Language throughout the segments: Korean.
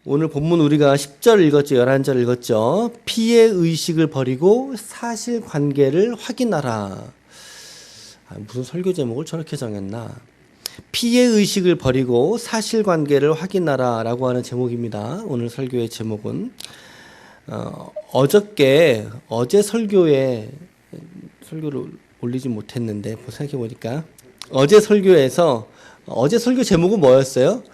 오늘 본문 우리가 10절 읽었죠. 11절 읽었죠. 피의 의식을 버리고 사실관계를 확인하라. 무슨 설교 제목을 저렇게 정했나. 피의 의식을 버리고 사실관계를 확인하라 라고 하는 제목입니다. 오늘 설교의 제목은 어제 설교를 올리지 못했는데 생각해보니까 어제 설교 제목은 뭐였어요?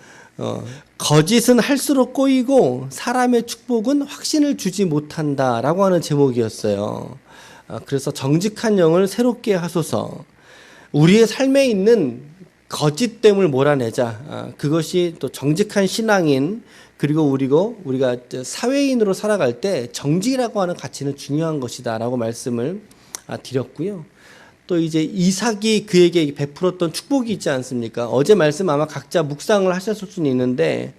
거짓은 할수록 꼬이고 사람의 축복은 확신을 주지 못한다 라고 하는 제목이었어요. 그래서 정직한 영을 새롭게 하소서. 우리의 삶에 있는 거짓됨을 몰아내자. 그것이 또 정직한 신앙인 그리고 우리가 사회인으로 살아갈 때 정직이라고 하는 가치는 중요한 것이다 라고 말씀을 드렸고요. 또 이제 이삭이 그에게 베풀었던 축복이 있지 않습니까? 어제 말씀 아마 각자 묵상을 하셨을 수는 있는데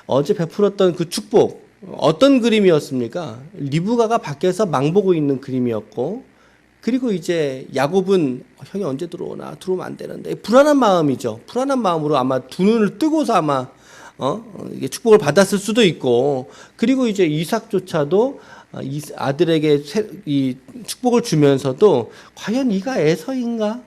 어제 베풀었던 그 축복 어떤 그림이었습니까? 리브가가 밖에서 망보고 있는 그림이었고, 그리고 이제 야곱은 형이 언제 들어오나, 들어오면 안 되는데 불안한 마음이죠. 불안한 마음으로 아마 두 눈을 뜨고서 아마 이게 축복을 받았을 수도 있고, 그리고 이제 이삭조차도 이 아들에게 이 축복을 주면서도 과연 이가 에서인가?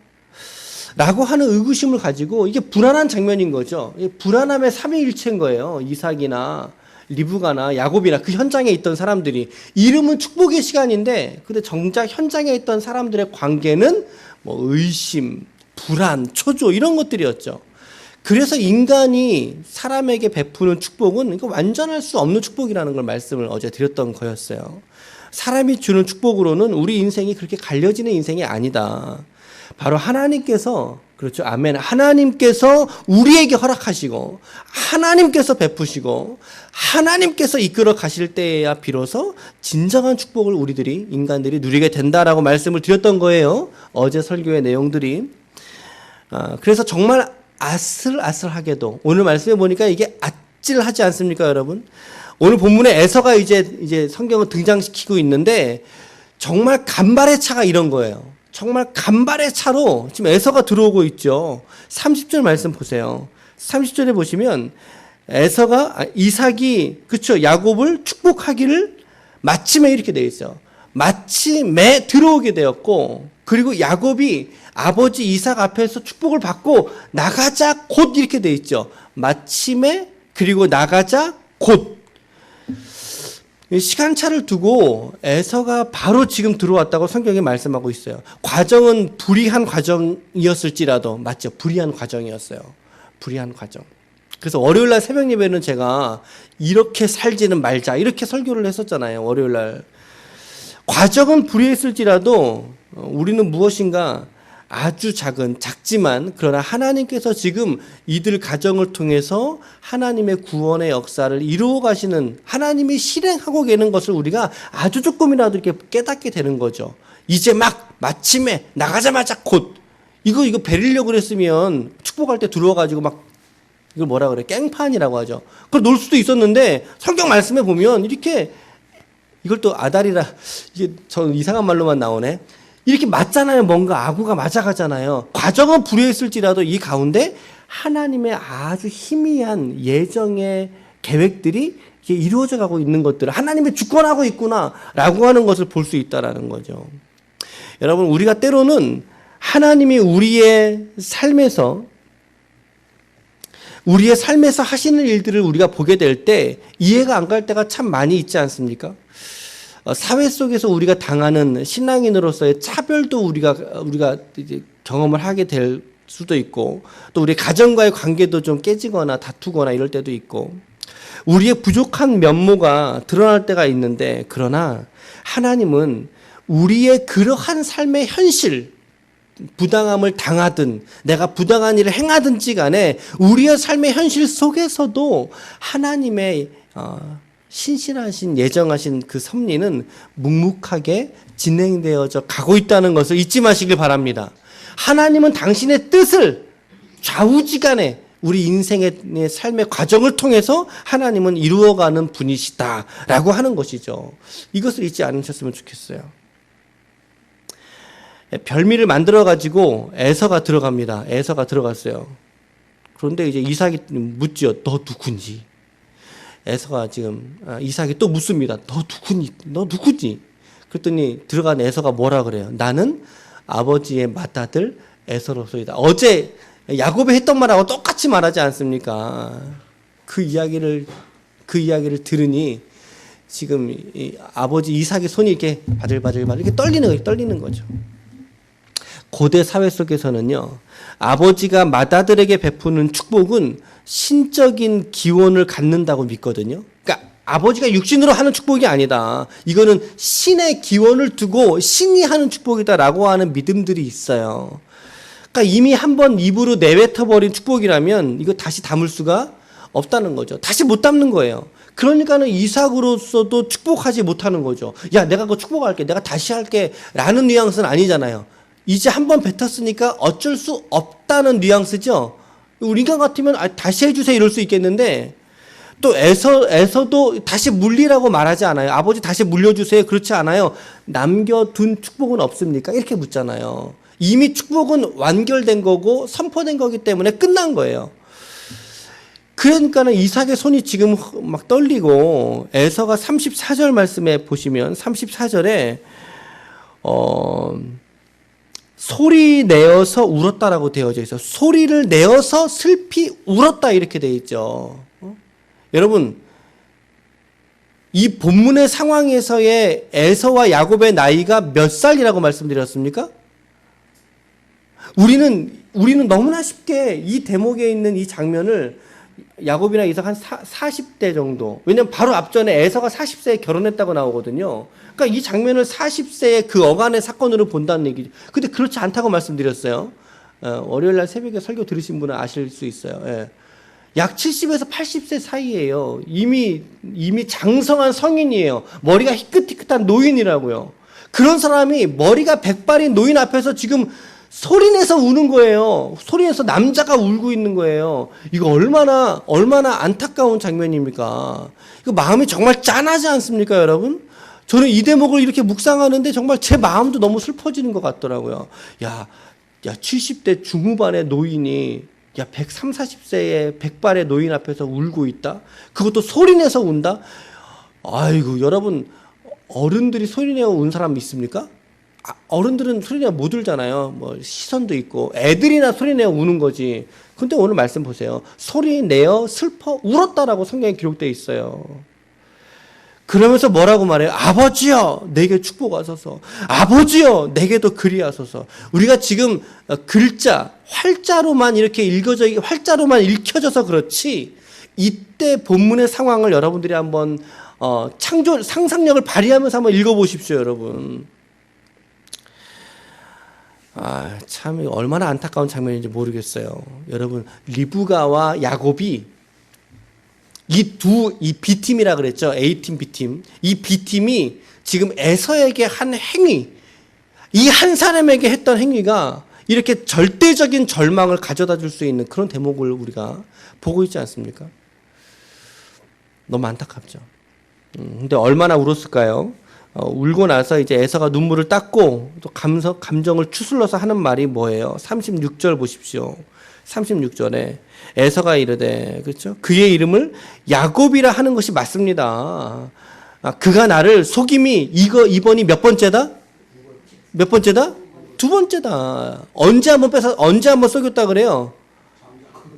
라고 하는 의구심을 가지고 이게 불안한 장면인 거죠. 불안함의 삼위일체인 거예요. 이삭이나 리브가나 야곱이나 그 현장에 있던 사람들이. 이름은 축복의 시간인데 근데 정작 현장에 있던 사람들의 관계는 뭐 의심, 불안, 초조 이런 것들이었죠. 그래서 인간이 사람에게 베푸는 축복은 이거 완전할 수 없는 축복이라는 걸 말씀을 어제 드렸던 거였어요. 사람이 주는 축복으로는 우리 인생이 그렇게 갈려지는 인생이 아니다. 바로 하나님께서, 그렇죠. 아멘. 하나님께서 우리에게 허락하시고 하나님께서 베푸시고 하나님께서 이끌어 가실 때에야 비로소 진정한 축복을 인간들이 누리게 된다라고 말씀을 드렸던 거예요. 어제 설교의 내용들이. 그래서 정말 아슬아슬하게도 오늘 말씀해 보니까 이게 아찔하지 않습니까, 여러분? 오늘 본문에 에서가 이제 성경을 등장시키고 있는데 정말 간발의 차가 이런 거예요. 정말 간발의 차로 지금 에서가 들어오고 있죠. 30절 말씀 보세요. 30절에 보시면 이삭이 그렇죠. 야곱을 축복하기를 마침에 이렇게 되어 있어요. 마침에 들어오게 되었고, 그리고 야곱이 아버지 이삭 앞에서 축복을 받고 나가자 곧 이렇게 돼 있죠. 마침에 그리고 나가자 곧. 시간차를 두고 에서가 바로 지금 들어왔다고 성경에 말씀하고 있어요. 과정은 불이한 과정이었을지라도 맞죠. 불이한 과정이었어요. 불이한 과정. 그래서 월요일날 새벽 예배는 제가 이렇게 살지는 말자 이렇게 설교를 했었잖아요. 월요일날. 과정은 불이했을지라도 우리는 무엇인가 아주 작지만 그러나 하나님께서 지금 이들 가정을 통해서 하나님의 구원의 역사를 이루어 가시는, 하나님이 실행하고 계는 것을 우리가 아주 조금이라도 이렇게 깨닫게 되는 거죠. 이제 마침에 나가자마자 곧 이거 베리려고 그랬으면 축복할 때 들어와가지고 이걸 뭐라 그래, 깽판이라고 하죠. 그걸 놓을 수도 있었는데 성경 말씀에 보면 이렇게, 이걸 또 아달이라, 이게 전 이상한 말로만 나오네. 이렇게 맞잖아요. 뭔가 아구가 맞아가잖아요. 과정은 불의했을지라도 이 가운데 하나님의 아주 희미한 예정의 계획들이 이루어져 가고 있는 것들을 하나님이 주권하고 있구나라고 하는 것을 볼 수 있다라는 거죠. 여러분, 우리가 때로는 하나님이 우리의 삶에서 하시는 일들을 우리가 보게 될 때 이해가 안 갈 때가 참 많이 있지 않습니까? 사회 속에서 우리가 당하는 신앙인으로서의 차별도 우리가 이제 경험을 하게 될 수도 있고, 또 우리 가정과의 관계도 좀 깨지거나 다투거나 이럴 때도 있고, 우리의 부족한 면모가 드러날 때가 있는데, 그러나 하나님은 우리의 그러한 삶의 현실, 부당함을 당하든 내가 부당한 일을 행하든지 간에 우리의 삶의 현실 속에서도 하나님의 신실하신 예정하신 그 섭리는 묵묵하게 진행되어져 가고 있다는 것을 잊지 마시길 바랍니다. 하나님은 당신의 뜻을 좌우지간에 우리 인생의 삶의 과정을 통해서 하나님은 이루어가는 분이시다라고 하는 것이죠. 이것을 잊지 않으셨으면 좋겠어요. 별미를 만들어가지고 에서가 들어갑니다. 에서가 들어갔어요. 그런데 이제 이삭이 묻죠. 너 누군지. 에서가 지금 이삭이 또 묻습니다. 너 누구니? 너 누구지? 그랬더니 들어간 에서가 뭐라 그래요? 나는 아버지의 맏아들 에서로소이다. 어제 야곱이 했던 말하고 똑같이 말하지 않습니까? 그 이야기를 들으니 지금 이 아버지 이삭의 손이 이렇게 바들바들 이렇게 떨리는 거죠. 고대 사회 속에서는요, 아버지가 맏아들에게 베푸는 축복은 신적인 기원을 갖는다고 믿거든요. 그러니까 아버지가 육신으로 하는 축복이 아니다. 이거는 신의 기원을 두고 신이 하는 축복이다라고 하는 믿음들이 있어요. 그러니까 이미 한번 입으로 내뱉어버린 축복이라면 이거 다시 담을 수가 없다는 거죠. 다시 못 담는 거예요. 그러니까는 이삭으로서도 축복하지 못하는 거죠. 야, 내가 그거 축복할게. 내가 다시 할게. 라는 뉘앙스는 아니잖아요. 이제 한번 뱉었으니까 어쩔 수 없다는 뉘앙스죠. 우리 인간 같으면 다시 해주세요 이럴 수 있겠는데 또 에서도 다시 물리라고 말하지 않아요. 아버지 다시 물려주세요. 그렇지 않아요. 남겨둔 축복은 없습니까? 이렇게 묻잖아요. 이미 축복은 완결된 거고 선포된 거기 때문에 끝난 거예요. 그러니까는 이삭의 손이 지금 막 떨리고 에서가 34절 말씀에 보시면 34절에 소리 내어서 울었다라고 되어져 있어요. 소리를 내어서 슬피 울었다 이렇게 되어 있죠. 여러분 이 본문의 상황에서의 에서와 야곱의 나이가 몇 살이라고 말씀드렸습니까? 우리는 너무나 쉽게 이 대목에 있는 이 장면을 야곱이나 이삭 한 40대 정도. 왜냐면 바로 앞전에 에서가 40세에 결혼했다고 나오거든요. 그러니까 이 장면을 40세의 그 어간의 사건으로 본다는 얘기죠. 근데 그렇지 않다고 말씀드렸어요. 월요일 날 새벽에 설교 들으신 분은 아실 수 있어요. 예. 약 70에서 80세 사이예요. 이미 장성한 성인이에요. 머리가 희끗희끗한 노인이라고요. 그런 사람이 머리가 백발인 노인 앞에서 지금 소리내서 우는 거예요. 소리내서 남자가 울고 있는 거예요. 이거 얼마나 안타까운 장면입니까? 이거 마음이 정말 짠하지 않습니까, 여러분? 저는 이 대목을 이렇게 묵상하는데 정말 제 마음도 너무 슬퍼지는 것 같더라고요. 야 70대 중후반의 노인이 130, 40세의 백발의 노인 앞에서 울고 있다? 그것도 소리내서 운다? 아이고, 여러분, 어른들이 소리내어 운 사람 있습니까? 어른들은 소리내어 못 울잖아요. 뭐 시선도 있고 애들이나 소리내어 우는 거지. 근데 오늘 말씀 보세요. 소리내어 슬퍼 울었다라고 성경에 기록되어 있어요. 그러면서 뭐라고 말해요? 아버지여 내게 축복하소서. 아버지여 내게도 그리하소서. 우리가 지금 글자 활자로만 이렇게 활자로만 읽혀져서 그렇지 이때 본문의 상황을 여러분들이 한번 상상력을 발휘하면서 한번 읽어보십시오, 여러분. 참 얼마나 안타까운 장면인지 모르겠어요. 여러분, 리브가와 야곱이 이 B팀이라 그랬죠. A팀, B팀. 이 B팀이 지금 에서에게 한 행위, 이 한 사람에게 했던 행위가 이렇게 절대적인 절망을 가져다 줄 수 있는 그런 대목을 우리가 보고 있지 않습니까? 너무 안타깝죠. 근데 얼마나 울었을까요? 울고 나서 이제 에서가 눈물을 닦고 또 감정을 추슬러서 하는 말이 뭐예요? 36절 보십시오. 36절에 에서가 이르되, 그렇죠? 그의 이름을 야곱이라 하는 것이 맞습니다. 그가 나를 속임이 이번이 몇 번째다? 몇 번째다? 두 번째다. 언제 한번 속였다 그래요?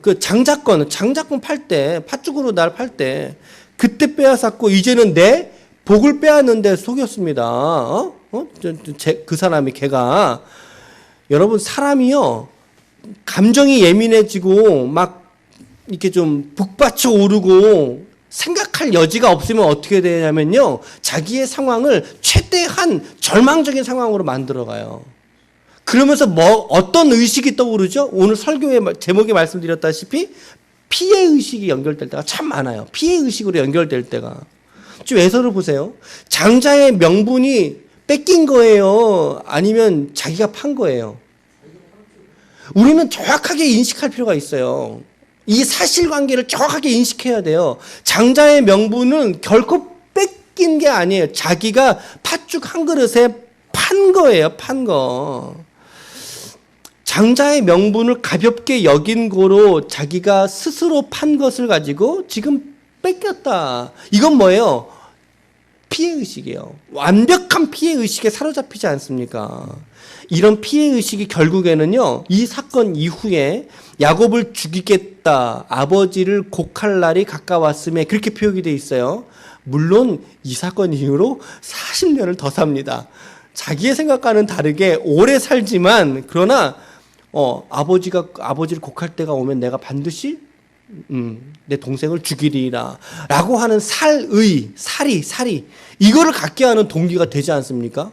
그 장자권 팔 때, 팥죽으로 날 팔 때, 그때 빼앗았고, 이제는 내 복을 빼앗는데 속였습니다. 그 사람이 걔가. 여러분, 사람이요, 감정이 예민해지고 막 이렇게 좀 북받쳐 오르고 생각할 여지가 없으면 어떻게 되냐면요, 자기의 상황을 최대한 절망적인 상황으로 만들어가요. 그러면서 어떤 의식이 떠오르죠? 오늘 설교의 제목에 말씀드렸다시피 피해의식이 연결될 때가 참 많아요. 피해의식으로 연결될 때가. 좀 에서를 보세요. 장자의 명분이 뺏긴 거예요? 아니면 자기가 판 거예요? 우리는 정확하게 인식할 필요가 있어요. 이 사실관계를 정확하게 인식해야 돼요. 장자의 명분은 결코 뺏긴 게 아니에요. 자기가 팥죽 한 그릇에 판 거예요. 판 거. 장자의 명분을 가볍게 여긴 거로 자기가 스스로 판 것을 가지고 지금 뺏겼다. 이건 뭐예요? 피해의식이에요. 완벽한 피해의식에 사로잡히지 않습니까? 이런 피해의식이 결국에는요, 이 사건 이후에 야곱을 죽이겠다, 아버지를 곡할 날이 가까웠음에 그렇게 표현이 돼 있어요. 물론 이 사건 이후로 40년을 더 삽니다. 자기의 생각과는 다르게 오래 살지만, 그러나 아버지를 곡할 때가 오면 내가 반드시 내 동생을 죽이리라 라고 하는 살이 이거를 갖게 하는 동기가 되지 않습니까?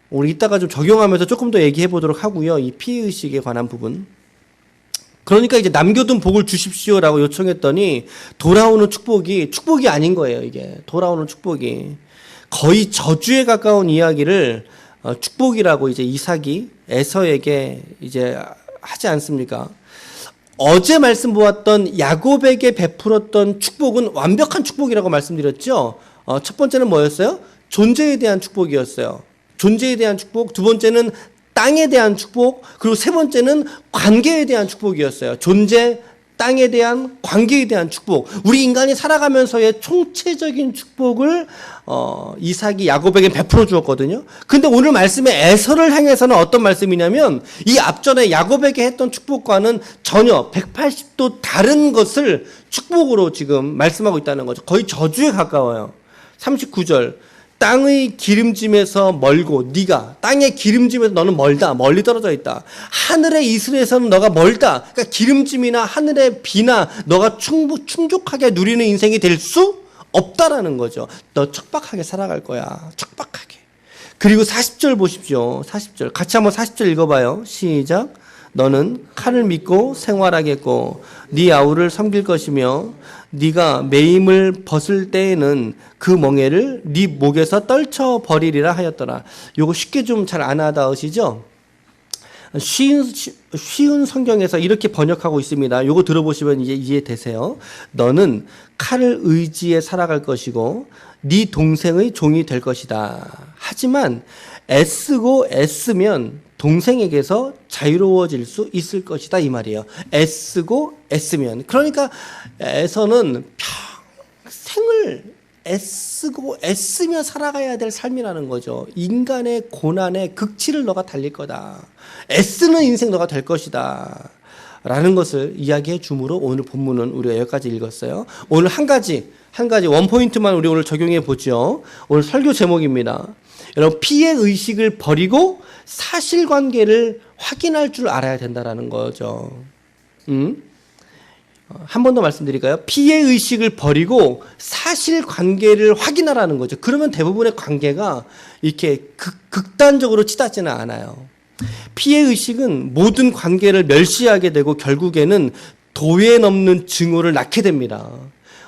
우리 이따가 좀 적용하면서 조금 더 얘기해 보도록 하고요. 이 피해의식에 관한 부분. 그러니까 이제 남겨둔 복을 주십시오라고 요청했더니 돌아오는 축복이 아닌 거예요. 이게 돌아오는 축복이 거의 저주에 가까운 이야기를 축복이라고 이제 이삭이 에서에게 이제 하지 않습니까? 어제 말씀 보았던 야곱에게 베풀었던 축복은 완벽한 축복이라고 말씀드렸죠. 첫 번째는 뭐였어요? 존재에 대한 축복이었어요. 존재에 대한 축복. 두 번째는 땅에 대한 축복. 그리고 세 번째는 관계에 대한 축복이었어요. 존재, 땅에 대한, 관계에 대한 축복. 우리 인간이 살아가면서의 총체적인 축복을 이삭이 야곱에게 베풀어 주었거든요. 근데 오늘 말씀에 에서를 향해서는 어떤 말씀이냐면 이 앞전에 야곱에게 했던 축복과는 전혀 180도 다른 것을 축복으로 지금 말씀하고 있다는 거죠. 거의 저주에 가까워요. 39절. 땅의 기름짐에서 멀고 네가 땅의 기름짐에서 너는 멀다. 멀리 떨어져 있다. 하늘의 이슬에서는 너가 멀다. 그러니까 기름짐이나 하늘의 비나 너가 충족하게 누리는 인생이 될 수 없다라는 거죠. 너 척박하게 살아갈 거야. 척박하게. 그리고 40절 보십시오. 40절. 같이 한번 40절 읽어봐요. 시작. 너는 칼을 믿고 생활하겠고 네 아우를 섬길 것이며 네가 매임을 벗을 때에는 그 멍에를 네 목에서 떨쳐 버리리라 하였더라. 요거 쉽게 좀 잘 안 하다으시죠? 쉬운 성경에서 이렇게 번역하고 있습니다. 요거 들어보시면 이제 이해되세요. 너는 칼을 의지해 살아갈 것이고 네 동생의 종이 될 것이다. 하지만 애쓰고 애쓰면 동생에게서 자유로워질 수 있을 것이다 이 말이에요. 애쓰고 애쓰면. 그러니까 에서는 평생을 애쓰고 애쓰며 살아가야 될 삶이라는 거죠. 인간의 고난의 극치를 너가 달릴 거다. 애쓰는 인생 너가 될 것이다 라는 것을 이야기해 주므로 오늘 본문은 우리가 여기까지 읽었어요. 오늘 한 가지 원포인트만 우리 오늘 적용해 보죠. 오늘 설교 제목입니다. 여러분, 피해 의식을 버리고 사실관계를 확인할 줄 알아야 된다라는 거죠. 한 번 더 말씀드릴까요? 피해 의식을 버리고 사실관계를 확인하라는 거죠. 그러면 대부분의 관계가 이렇게 극단적으로 치닫지는 않아요. 피해 의식은 모든 관계를 멸시하게 되고 결국에는 도에 넘는 증오를 낳게 됩니다.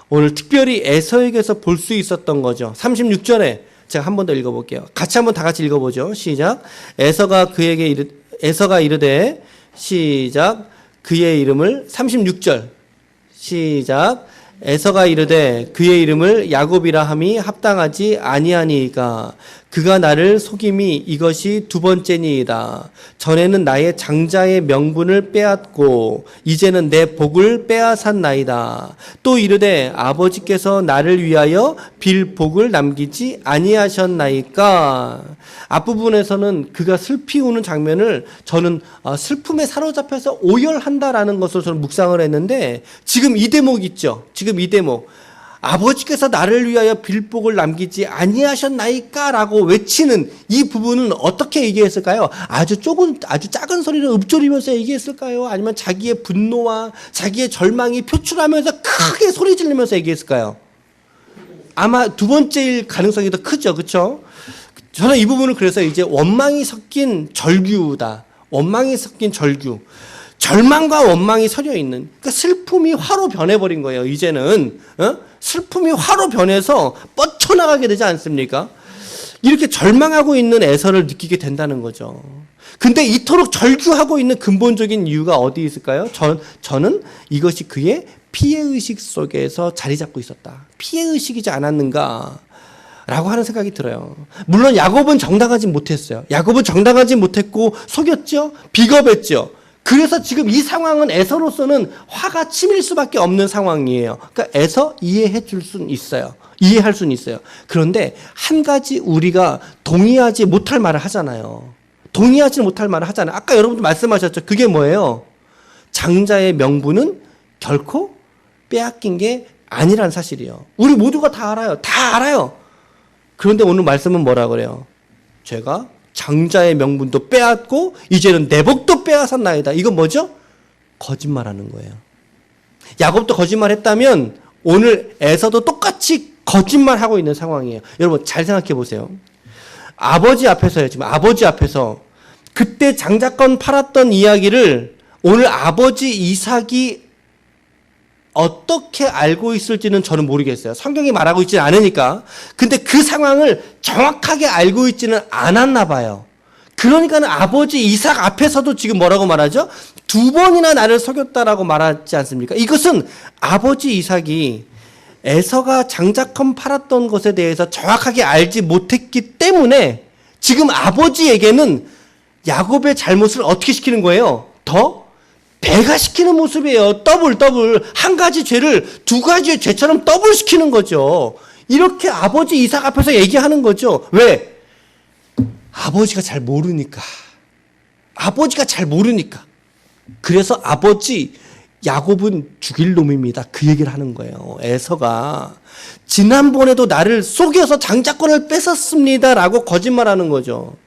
오늘 특별히 에서에게서 볼 수 있었던 거죠. 36절에 제가 한 번 더 읽어볼게요. 같이 한번 다 같이 읽어보죠. 시작. 에서가 이르되 시작. 그의 이름을 36절 시작. 에서가 이르되 그의 이름을 야곱이라 함이 합당하지 아니하니이까 그가 나를 속임이 이것이 두 번째니이다. 전에는 나의 장자의 명분을 빼앗고 이제는 내 복을 빼앗았나이다. 또 이르되 아버지께서 나를 위하여 빌 복을 남기지 아니하셨나이까. 앞부분에서는 그가 슬피 우는 장면을 저는 슬픔에 사로잡혀서 오열한다라는 것을 저는 묵상을 했는데 지금 이 대목 있죠. 지금 이 대목. 아버지께서 나를 위하여 빌복을 남기지 아니하셨나이까 라고 외치는 이 부분은 어떻게 얘기했을까요? 아주 작은 소리를 읊조리면서 얘기했을까요? 아니면 자기의 분노와 자기의 절망이 표출하면서 크게 소리 지르면서 얘기했을까요? 아마 두 번째일 가능성이 더 크죠. 그렇죠? 저는 이 부분을 그래서 이제 원망이 섞인 절규다. 원망이 섞인 절규. 절망과 원망이 서려 있는, 그러니까 슬픔이 화로 변해버린 거예요. 이제는 슬픔이 화로 변해서 뻗쳐나가게 되지 않습니까? 이렇게 절망하고 있는 에서를 느끼게 된다는 거죠. 근데 이토록 절규하고 있는 근본적인 이유가 어디 있을까요? 저는 이것이 그의 피해의식 속에서 자리 잡고 있었다. 피해의식이지 않았는가 라고 하는 생각이 들어요. 물론 야곱은 정당하지 못했어요. 야곱은 정당하지 못했고 속였죠? 비겁했죠? 그래서 지금 이 상황은 에서로서는 화가 치밀 수밖에 없는 상황이에요. 그러니까 에서 이해해 줄 수는 있어요. 이해할 수는 있어요. 그런데 한 가지 우리가 동의하지 못할 말을 하잖아요. 동의하지 못할 말을 하잖아요. 아까 여러분도 말씀하셨죠. 그게 뭐예요? 장자의 명분은 결코 빼앗긴 게 아니란 사실이에요. 우리 모두가 다 알아요. 다 알아요. 그런데 오늘 말씀은 뭐라 그래요? 제가 장자의 명분도 빼앗고 이제는 내 복도 빼앗았나이다. 이건 뭐죠? 거짓말하는 거예요. 야곱도 거짓말했다면 오늘 에서도 똑같이 거짓말하고 있는 상황이에요. 여러분 잘 생각해 보세요. 아버지 앞에서요. 지금 아버지 앞에서 그때 장자권 팔았던 이야기를 오늘 아버지 이삭이 어떻게 알고 있을지는 저는 모르겠어요. 성경이 말하고 있지는 않으니까. 근데 그 상황을 정확하게 알고 있지는 않았나 봐요. 그러니까는 아버지 이삭 앞에서도 지금 뭐라고 말하죠? 2번이나 나를 속였다라고 말하지 않습니까? 이것은 아버지 이삭이 에서가 장자권 팔았던 것에 대해서 정확하게 알지 못했기 때문에 지금 아버지에게는 야곱의 잘못을 어떻게 시키는 거예요? 더 배가시키는 모습이에요. 더블. 한 가지 죄를 두 가지의 죄처럼 더블 시키는 거죠. 이렇게 아버지 이삭 앞에서 얘기하는 거죠. 왜? 아버지가 잘 모르니까. 아버지가 잘 모르니까. 그래서 아버지 야곱은 죽일 놈입니다. 그 얘기를 하는 거예요. 에서가 지난번에도 나를 속여서 장자권을 뺏었습니다라고 거짓말하는 거죠.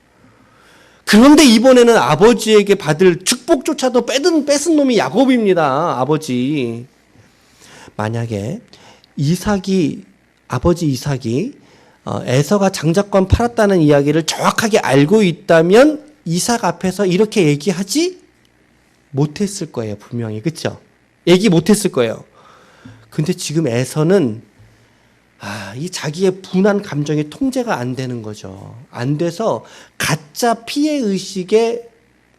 그런데 이번에는 아버지에게 받을 축복조차도 뺏은 놈이 야곱입니다. 아버지. 만약에 아버지 이삭이 에서가 장자권 팔았다는 이야기를 정확하게 알고 있다면 이삭 앞에서 이렇게 얘기하지 못했을 거예요. 분명히. 그렇죠? 얘기 못했을 거예요. 근데 지금 에서는 이 자기의 분한 감정이 통제가 안 되는 거죠. 안 돼서 가짜 피해의식에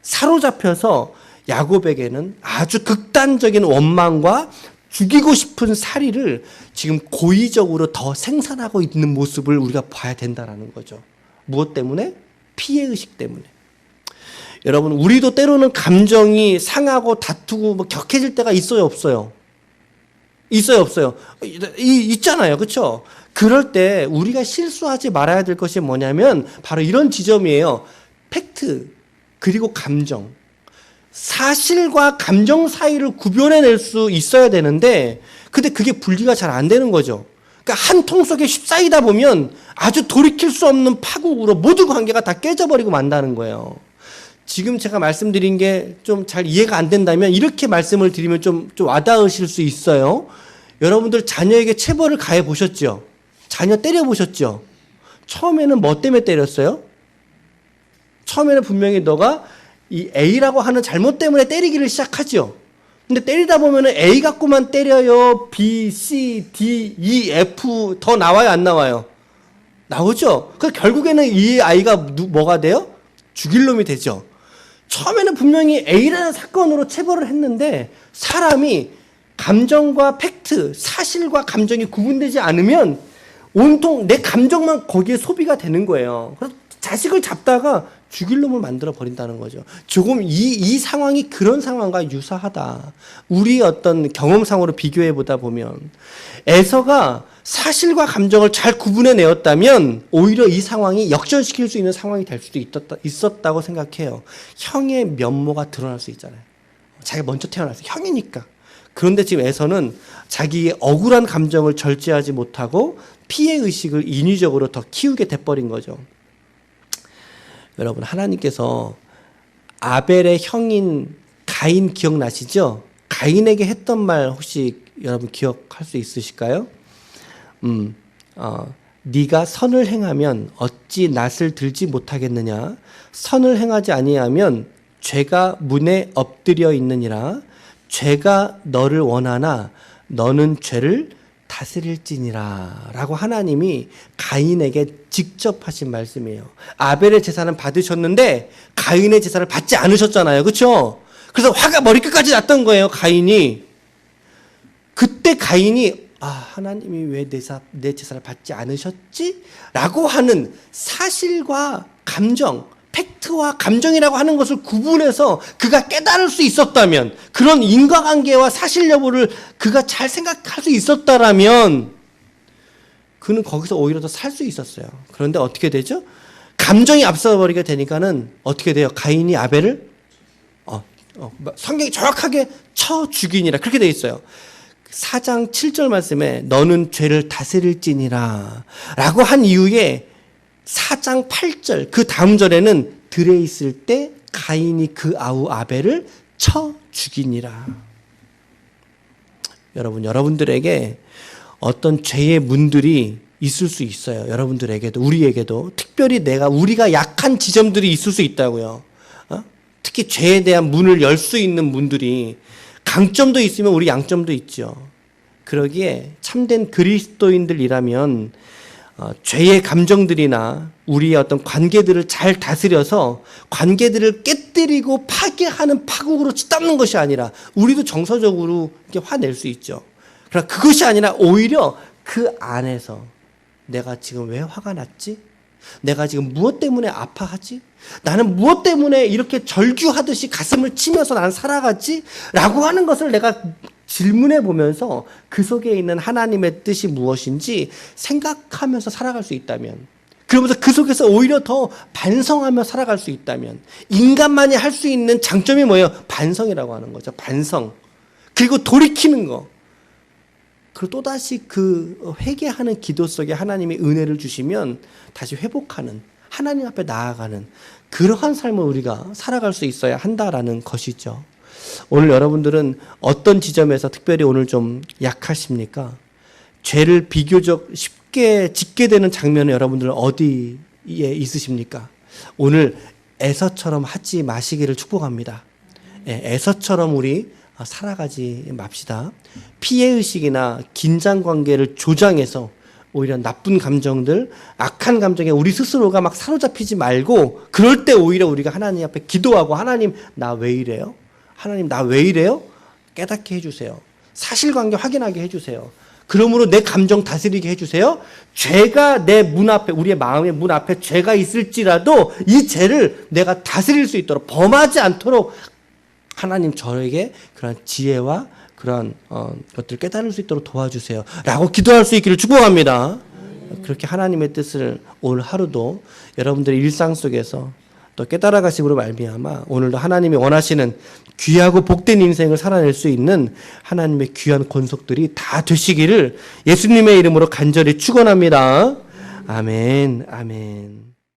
사로잡혀서 야곱에게는 아주 극단적인 원망과 죽이고 싶은 살이를 지금 고의적으로 더 생산하고 있는 모습을 우리가 봐야 된다는 거죠. 무엇 때문에? 피해의식 때문에. 여러분, 우리도 때로는 감정이 상하고 다투고 격해질 때가 있어요, 없어요? 있어요, 없어요? 있잖아요. 그렇죠? 그럴 때 우리가 실수하지 말아야 될 것이 뭐냐면 바로 이런 지점이에요. 팩트 그리고 감정. 사실과 감정 사이를 구별해낼 수 있어야 되는데 근데 그게 분리가 잘 안 되는 거죠. 그러니까 한 통 속에 휩싸이다 보면 아주 돌이킬 수 없는 파국으로 모든 관계가 다 깨져버리고 만다는 거예요. 지금 제가 말씀드린 게 좀 잘 이해가 안 된다면 이렇게 말씀을 드리면 좀 와닿으실 수 있어요. 여러분들 자녀에게 체벌을 가해 보셨죠? 자녀 때려 보셨죠? 처음에는 뭐 때문에 때렸어요? 처음에는 분명히 너가 이 A라고 하는 잘못 때문에 때리기를 시작하죠. 근데 때리다 보면은 A 갖고만 때려요. B, C, D, E, F 더 나와요, 안 나와요? 나오죠. 그 결국에는 이 아이가 뭐가 돼요? 죽일 놈이 되죠. 처음에는 분명히 A라는 사건으로 체벌을 했는데 사람이 감정과 팩트, 사실과 감정이 구분되지 않으면 온통 내 감정만 거기에 소비가 되는 거예요. 그래서 자식을 잡다가 죽일 놈을 만들어 버린다는 거죠. 조금 이 상황이 그런 상황과 유사하다. 우리 어떤 경험상으로 비교해 보다 보면 에서가 사실과 감정을 잘 구분해 내었다면 오히려 이 상황이 역전시킬 수 있는 상황이 될 수도 있었다고 생각해요. 형의 면모가 드러날 수 있잖아요. 자기가 먼저 태어났어요. 형이니까. 그런데 지금 에서는 자기의 억울한 감정을 절제하지 못하고 피해의식을 인위적으로 더 키우게 돼버린 거죠. 여러분, 하나님께서 아벨의 형인 가인 기억나시죠? 가인에게 했던 말 혹시 여러분 기억할 수 있으실까요? 네가 선을 행하면 어찌 낫을 들지 못하겠느냐? 선을 행하지 아니하면 죄가 문에 엎드려 있느니라. 죄가 너를 원하나 너는 죄를 다스릴지니라 라고 하나님이 가인에게 직접 하신 말씀이에요. 아벨의 제사는 받으셨는데 가인의 제사를 받지 않으셨잖아요. 그렇죠? 그래서 화가 머리끝까지 났던 거예요. 가인이. 그때 가인이 하나님이 왜 내 제사를 받지 않으셨지? 라고 하는 사실과 감정, 팩트와 감정이라고 하는 것을 구분해서 그가 깨달을 수 있었다면, 그런 인과관계와 사실 여부를 그가 잘 생각할 수 있었다라면 그는 거기서 오히려 더 살 수 있었어요. 그런데 어떻게 되죠? 감정이 앞서버리게 되니까는 어떻게 돼요? 가인이 아벨을 성경이 정확하게 쳐 죽이니라 그렇게 돼 있어요. 4장 7절 말씀에 너는 죄를 다스릴지니라 라고 한 이후에 4장 8절 그 다음 절에는 들에 있을 때 가인이 그 아우 아벨을 쳐 죽이니라. 여러분들에게 어떤 죄의 문들이 있을 수 있어요. 여러분들에게도 우리에게도 특별히 우리가 약한 지점들이 있을 수 있다고요. 특히 죄에 대한 문을 열 수 있는 문들이 강점도 있으면 우리 양점도 있죠. 그러기에 참된 그리스도인들이라면 죄의 감정들이나 우리의 어떤 관계들을 잘 다스려서 관계들을 깨뜨리고 파괴하는 파국으로 치닫는 것이 아니라 우리도 정서적으로 이렇게 화낼 수 있죠. 그러나 그것이 아니라 오히려 그 안에서 내가 지금 왜 화가 났지? 내가 지금 무엇 때문에 아파하지? 나는 무엇 때문에 이렇게 절규하듯이 가슴을 치면서 나는 살아가지? 라고 하는 것을 내가 질문해 보면서 그 속에 있는 하나님의 뜻이 무엇인지 생각하면서 살아갈 수 있다면, 그러면서 그 속에서 오히려 더 반성하며 살아갈 수 있다면, 인간만이 할 수 있는 장점이 뭐예요? 반성이라고 하는 거죠. 반성. 그리고 돌이키는 거. 그리고 또다시 그 회개하는 기도 속에 하나님이 은혜를 주시면 다시 회복하는, 하나님 앞에 나아가는 그러한 삶을 우리가 살아갈 수 있어야 한다라는 것이죠. 오늘 여러분들은 어떤 지점에서 특별히 오늘 좀 약하십니까? 죄를 비교적 쉽게 짓게 되는 장면은 여러분들은 어디에 있으십니까? 오늘 에서처럼 하지 마시기를 축복합니다. 에서처럼 우리 살아가지 맙시다. 피해의식이나 긴장관계를 조장해서 오히려 나쁜 감정들, 악한 감정에 우리 스스로가 막 사로잡히지 말고, 그럴 때 오히려 우리가 하나님 앞에 기도하고, 하나님 나 왜 이래요? 하나님 나 왜 이래요? 깨닫게 해주세요. 사실관계 확인하게 해주세요. 그러므로 내 감정 다스리게 해주세요. 죄가 내 문 앞에, 우리의 마음의 문 앞에 죄가 있을지라도 이 죄를 내가 다스릴 수 있도록, 범하지 않도록 하나님 저에게 그런 지혜와 그런 것들을 깨달을 수 있도록 도와주세요 라고 기도할 수 있기를 축복합니다. 그렇게 하나님의 뜻을 오늘 하루도 여러분들의 일상 속에서 또 깨달아 가심으로 말미암아 오늘도 하나님이 원하시는 귀하고 복된 인생을 살아낼 수 있는 하나님의 귀한 권속들이 다 되시기를 예수님의 이름으로 간절히 축원합니다. 아멘, 아멘.